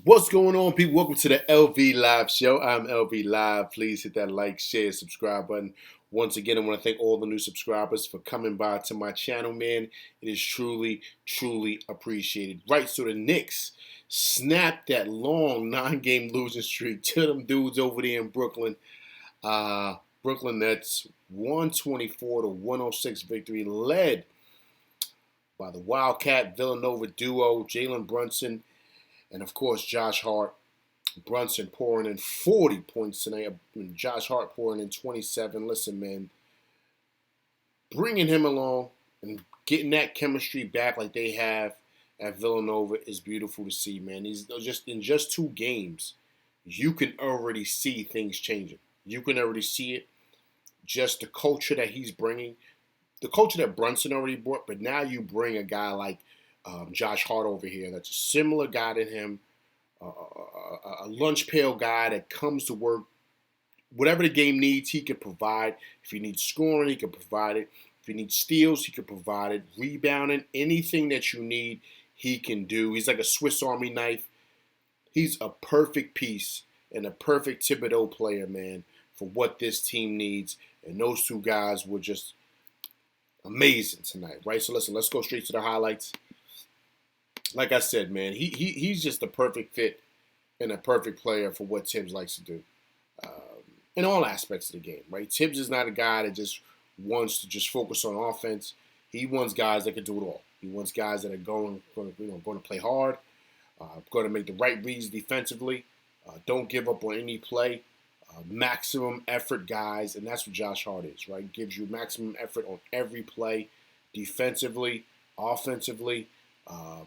What's going on, people? Welcome to the LV Live Show. I'm LV Live. Please hit that like, share, subscribe button. Once again, I want to thank all the new subscribers for coming by to my channel, man. It is truly, truly appreciated. Right, so the Knicks snapped that long 9-game losing streak to them dudes over there in Brooklyn. Brooklyn Nets 124 to 106 victory, led by the Wildcat Villanova duo, Jalen Brunson and, of course, Josh Hart. Brunson pouring in 40 points tonight. Josh Hart pouring in 27. Listen, man, bringing him along and getting that chemistry back like they have at Villanova is beautiful to see, man. He's just in just 2 games, you can already see things changing. You can already see it. Just the culture that he's bringing, the culture that Brunson already brought, but now you bring a guy like Josh Hart over here that's a similar guy to him, a lunch pail guy that comes to work. Whatever the game needs, he can provide. If he needs scoring, he can provide it. If he needs steals, he can provide it. Rebounding, anything that you need, he can do. He's like a Swiss Army knife. He's a perfect piece and a perfect Thibodeau player, man, for what this team needs. And those two guys were just amazing tonight, right? So listen, let's go straight to the highlights. Like I said, man, he's just the perfect fit and a perfect player for what Tibbs likes to do in all aspects of the game, right? Tibbs is not a guy that just wants to just focus on offense. He wants guys that can do it all. He wants guys that are going to play hard, going to make the right reads defensively, don't give up on any play, maximum effort guys, and that's what Josh Hart is, right? Gives you maximum effort on every play, defensively, offensively.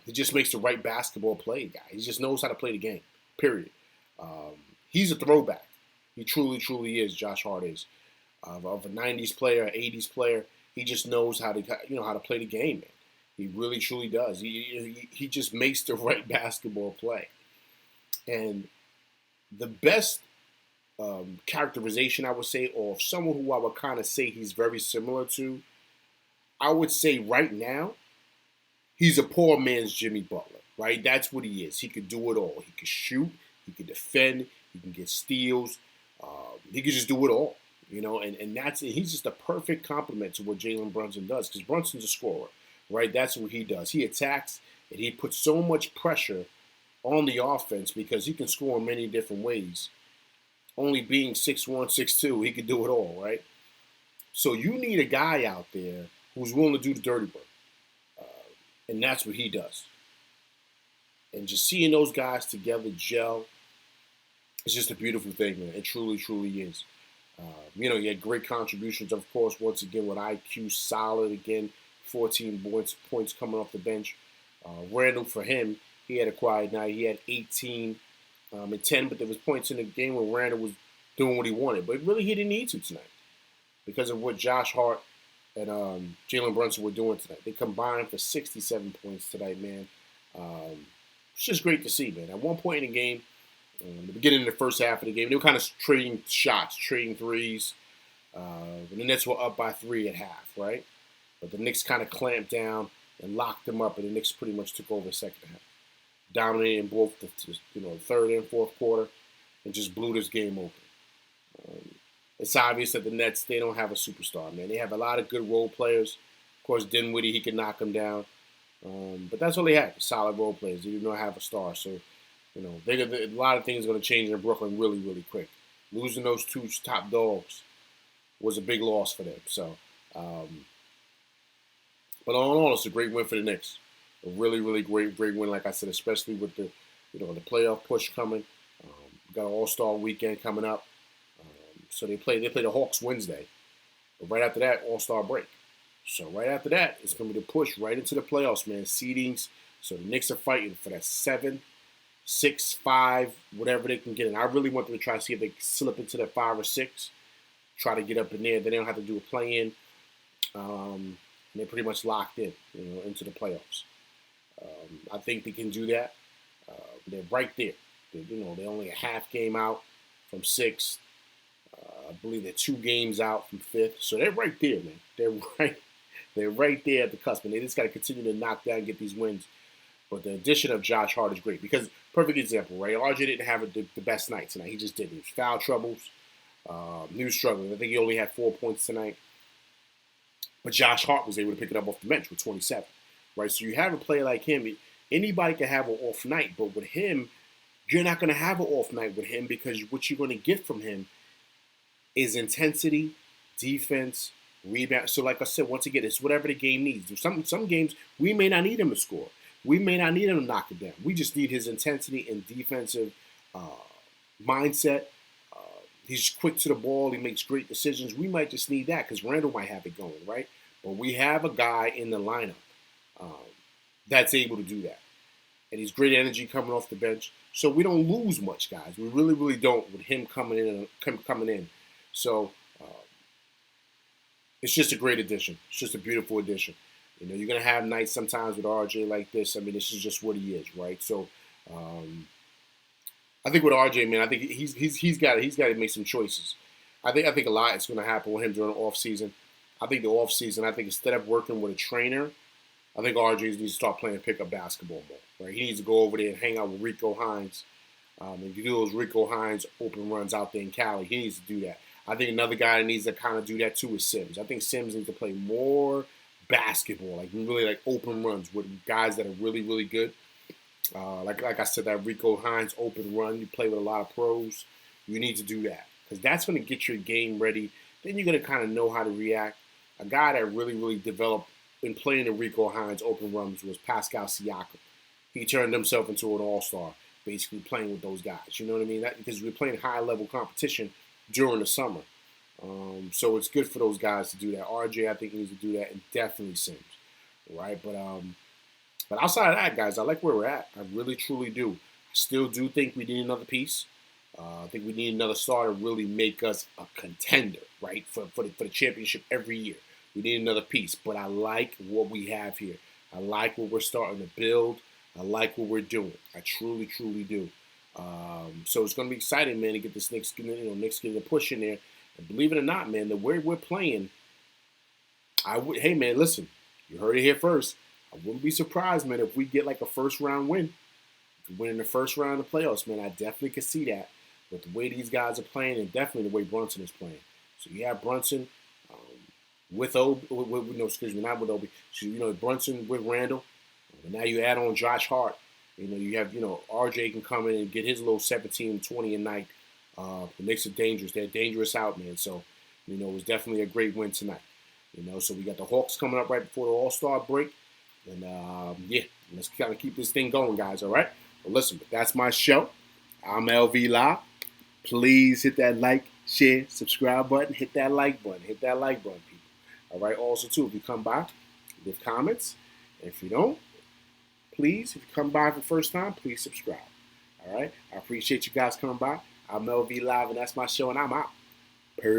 He just makes the right basketball play, guy. He just knows how to play the game, period. He's a throwback. He truly, truly is. Josh Hart is of a '90s player, '80s player. He just knows how to play the game, man. He really, truly does. He just makes the right basketball play. And the best characterization, I would say, or someone who I would kind of say he's very similar to, I would say right now, he's a poor man's Jimmy Butler, right? That's what he is. He could do it all. He could shoot. He could defend. He can get steals. He could just do it all, and that's it. He's just a perfect complement to what Jalen Brunson does, because Brunson's a scorer, right? That's what he does. He attacks, and he puts so much pressure on the offense because he can score in many different ways. Only being 6'1", 6'2", he can do it all, right? So you need a guy out there who's willing to do the dirty work. And that's what he does. And just seeing those guys together gel, it's just a beautiful thing, man. It truly, truly is. He had great contributions, of course, once again with IQ solid again, 14 points coming off the bench. Randall, for him, he had a quiet night. He had 18 and 10, but there was points in the game where Randall was doing what he wanted. But really, he didn't need to tonight because of what Josh Hart and Jalen Brunson were doing tonight. They combined for 67 points tonight, man. It's just great to see, man. At one point in the game, the beginning of the first half of the game, they were kind of trading shots, trading threes. And the Nets were up by 3 at half, right? But the Knicks kind of clamped down and locked them up, and the Knicks pretty much took over the second half. Dominated in both the third and fourth quarter and just blew this game open. It's obvious that the Nets, they don't have a superstar, man. They have a lot of good role players. Of course, Dinwiddie, he can knock them down. But that's all they have, solid role players. They do not have a star. So, a lot of things are going to change in Brooklyn really, really quick. Losing those 2 top dogs was a big loss for them. So, but all in all, it's a great win for the Knicks. A really, really great win, like I said, especially with the playoff push coming. Got an All-Star weekend coming up. So they play the Hawks Wednesday. But right after that, All-Star break. So right after that, it's going to be the push right into the playoffs, man. Seedings. So the Knicks are fighting for that 7, 6, 5, whatever they can get in. I really want them to try to see if they can slip into that 5 or 6. Try to get up in there. Then they don't have to do a play-in. And they're pretty much locked in, into the playoffs. I think they can do that. They're right there. They're only a half game out from 6th. I believe they're 2 games out from 5th. So they're right there, man. They're right there at the cusp. And they just got to continue to knock down and get these wins. But the addition of Josh Hart is great because perfect example, right? RJ didn't have the best night tonight. He just didn't. He was foul troubles. He was struggling. I think he only had 4 points tonight. But Josh Hart was able to pick it up off the bench with 27, right? So you have a player like him. Anybody can have an off night, but with him, you're not going to have an off night with him because what you're going to get from him is intensity, defense, rebound. So like I said, once again, it's whatever the game needs. Some games, we may not need him to score. We may not need him to knock it down. We just need his intensity and defensive mindset. He's quick to the ball. He makes great decisions. We might just need that because Randall might have it going, right? But we have a guy in the lineup that's able to do that. And he's great energy coming off the bench. So we don't lose much, guys. We really, really don't with him coming in. So it's just a great addition. It's just a beautiful addition. You know, you're going to have nights sometimes with RJ like this. I mean, this is just what he is, right? So I think with RJ, man, I think he's got to make some choices. I think a lot is going to happen with him during the off season. I think the off season, instead of working with a trainer, I think RJ needs to start playing pickup basketball more. Right? He needs to go over there and hang out with Rico Hines. And do those Rico Hines open runs out there in Cali. He needs to do that. I think another guy that needs to kind of do that too is Sims. I think Sims needs to play more basketball, like really like open runs with guys that are really, really good. Like I said, that Rico Hines open run, you play with a lot of pros. You need to do that because that's going to get your game ready. Then you're going to kind of know how to react. A guy that really, really developed in playing the Rico Hines open runs was Pascal Siakam. He turned himself into an all-star, basically playing with those guys. You know what I mean? Because we're playing high-level competition during the summer. So it's good for those guys to do that. RJ, I think, needs to do that, and definitely Sims. Right? But outside of that, guys, I like where we're at. I really, truly do. I still do think we need another piece. I think we need another star to really make us a contender, right, for the championship every year. We need another piece. But I like what we have here. I like what we're starting to build. I like what we're doing. I truly, truly do. So it's going to be exciting, man, to get this Knicks getting a push in there. And believe it or not, man, the way we're playing, hey, man, listen, you heard it here first. I wouldn't be surprised, man, if we get like a first-round win. If we win in the first round of the playoffs, man, I definitely could see that with the way these guys are playing and definitely the way Brunson is playing. So you have Brunson with Obi, not with Obi. So, Brunson with Randall. And now you add on Josh Hart. You have, RJ can come in and get his little 17, 20 a night. The Knicks are dangerous. They're dangerous out, man. So, it was definitely a great win tonight. So we got the Hawks coming up right before the All-Star break. And, let's kind of keep this thing going, guys, all right? Well, listen, that's my show. I'm LV Live. Please hit that like, share, subscribe button. Hit that like button. Hit that like button, people. All right? Also, too, if you come by, leave comments. And if you don't, please, if you come by for the first time, please subscribe. All right? I appreciate you guys coming by. I'm LV Live, and that's my show, and I'm out. Peace.